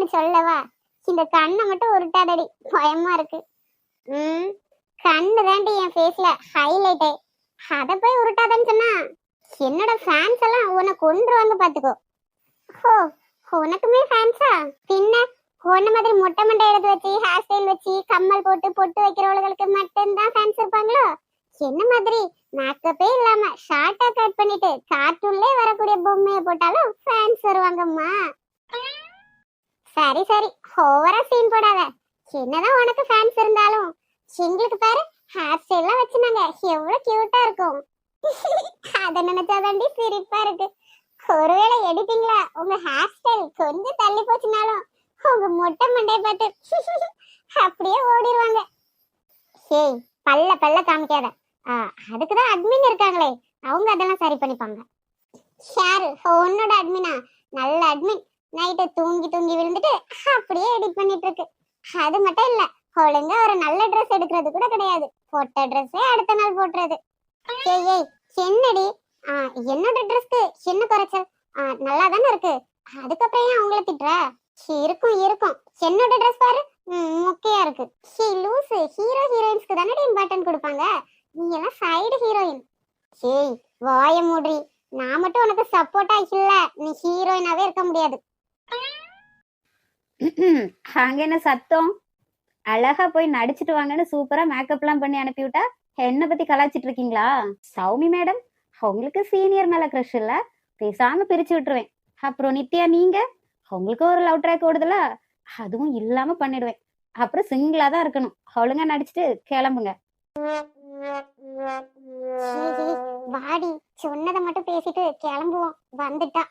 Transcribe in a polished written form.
ஒண்ணு சொல்லவா? இந்த கண்ணை மட்டும் உருட்டாதடி, பயமா இருக்கு. ம் கண்ணு தாண்டி என் ஃபேஸ்ல ஹைலைட்டே. அத போய் உருட்டாதன்னு சொன்னா என்னோட ஃபேன்ஸ் எல்லாம் உன்னை கொன்றுவாங்க பாத்துக்கோ. ஹோ, உனக்குமே ஃபேன்ஸா? பின்ன உன்ன மாதிரி மொட்டை மண்டை எடுத்து வச்சு ஹேர் ஸ்டைல் வச்சு கம்மல் போட்டு பொட்டு வைக்கிறவங்களுக்கு மட்டும்தான் ஃபேன்ஸ் இருப்பாங்களோ? என்ன மாதிரி மேக்கப்பே இல்லாம ஷார்ட்டா கட் பண்ணிட்டு கார்ட்டூன்ல வரக்கூடிய பொம்மையை போட்டாலும் ஃபேன்ஸ் வருவாங்கம்மா. சரி சரி, ஓவரா சீன் போடாத. என்னதான் உனக்கு ஃபேன்ஸ் இருந்தாலும் எங்களுக்கு பாரு ஹேர் ஸ்டைல்லாம் வச்சுனாங்க, எவ்வளவு கியூட்டா இருக்கும். அத நினைச்சாதாண்டி சிரிப்பா இருக்கு. ஒருவேளை எடிட்டிங்ல உங்க ஹேர் ஸ்டைல் கொஞ்சம் தள்ளி போச்சுனாலும் உங்க மொட்டை மண்டைய பார்த்து அப்படியே ஓடிடுவாங்க. ஏய், பல்ல பல்ல காமிக்காத. அதுக்குதான் அட்மின் இருக்காங்களே, அவங்க அதெல்லாம் சரி பண்ணிப்பாங்க. யாரு? உன்னோட அட்மினா? நல்ல அட்மின். நைட்டு தூங்கி தூங்கி விழுந்துட்டு அப்படியே எடிட் பண்ணிட்டு இருக்கு. அது மட்டும் இல்ல, ஒழுங்கா ஒரு நல்ல ட்ரெஸ் எடுக்கிறது கூட கிடையாது. போட்ட ட்ரெஸ்ஸே அடுத்த நாள் போட்டுறது. ஏய் ஏய், என்னடி? என்னோட ட்ரெஸ்க்கு என்ன குறைச்சல்? நல்லா தானே இருக்கு, அதுக்கப்புறம் ஏன் அவங்கள திட்டுற? இருக்கும் இருக்கும், என்னோட ட்ரெஸ் பாரு மொக்கையா இருக்கு. லூசு, ஹீரோ ஹீரோயின்ஸ்க்கு தானே இம்பார்ட்டன்ட் கொடுப்பாங்க, நீ எல்லாம் சைடு ஹீரோயின். ஏய் வாய மூடி, நான் மட்டும் உனக்கு சப்போர்ட்டா இல்ல, நீ ஹீரோயினாவே இருக்க முடியாது. அங்க என்ன சத்தம்? அழகா போய் நடிச்சிட்டு வாங்கன்னு சூப்பரா மேக்கப்லாம் பண்ணி அனுப்பிவிட்டா என்ன பத்தி கலாச்சிட்டு இருக்கீங்களா? சௌமி மேடம், உங்களுக்கு சீனியர் மேல க்ரஷ் இல்ல, பேசாம பிரிச்சு விட்டுருவேன். அப்புறம் நித்யா நீங்க, உங்களுக்கு ஒரு லவ் ட்ராக் ஓடுதுல, அதுவும் இல்லாம பண்ணிடுவேன். அப்புறம் சிங்கிளா தான் இருக்கணும். ஒழுங்கா நடிச்சிட்டு கிளம்புங்க. வாடி, சொன்னதை மட்டும் பேசிட்டு கிளம்புவோம். வந்துட்டா